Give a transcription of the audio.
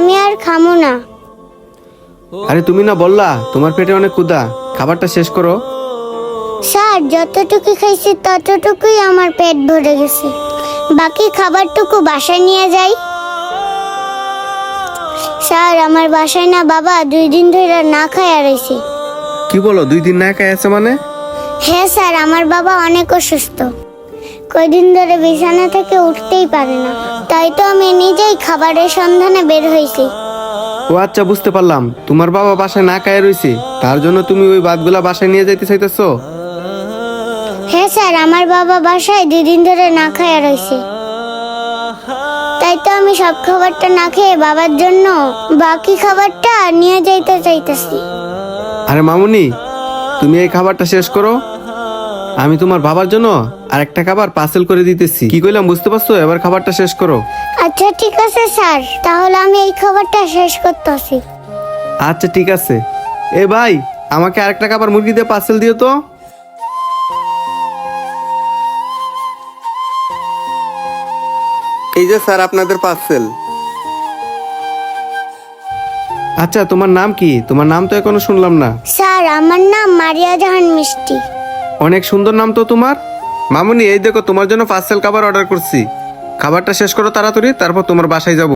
আমি আর খামো না। আরে তুমি না বললা তোমার পেটে অনেক ক্ষুধা, খাবারটা শেষ করো। স্যার, যতটুকু খাইছি ততটুকুই আমার পেট ভরে গেছে, বাকি খাবারটুকু বাসায় নিয়ে যাই। স্যার, আমার বাসায় না বাবা 2 দিন ধরে না খাইয়া রয়েছে। কি বলো, 2 দিন না খাই আছে মানে? হ্যাঁ স্যার, আমার বাবা অনেক অসুস্থ, কয়দিন ধরে বিছানা থেকে উঠতেই পারে না। তাই তো আমি নিজেই খাবারের সন্ধানে বের হয়েছি। ও আচ্ছা, বুঝতে পারলাম। তোমার বাবা বাসায় না খায় রইছে, তার জন্য তুমি ওই ভাতগুলা বাসায় নিয়ে যাইতে চাইতেছো? হ্যাঁ স্যার, আমার বাবা বাসায় 2 দিন ধরে না খাইয়া রয়েছে, তাই তো আমি সব খাবারটা না খেয়ে বাবার জন্য বাকি খাবারটা নিয়ে যাইতে চাইতেছি। আরে মামুনি, তুমি এই খাবারটা শেষ করো, আমি তোমার বাবার জন্য আরেকটা খাবার পার্সেল করে দিতেছি। কি কইলাম বুঝতে পারছো? এবার খাবারটা শেষ করো। আচ্ছা ঠিক আছে স্যার, তাহলে আমি এই খাবারটা শেষ করতেছি। আচ্ছা ঠিক আছে। এ ভাই, আমাকে আরেকটা খাবার মুরগি দিয়ে পার্সেল দিও তো। এই যে স্যার আপনাদের পার্সেল। আচ্ছা, তোমার নাম কি? তোমার নাম তো এখনো শুনলাম না। স্যার, আমার নাম মারিয়া জাহান মিষ্টি। অনেক সুন্দর নাম তো তোমার। মামুনি, এই দেখো তোমার জন্য পার্সেল খাবার অর্ডার করছি। খাবারটা শেষ করো তাড়াতাড়ি, তারপর তোমার বাসায় যাব।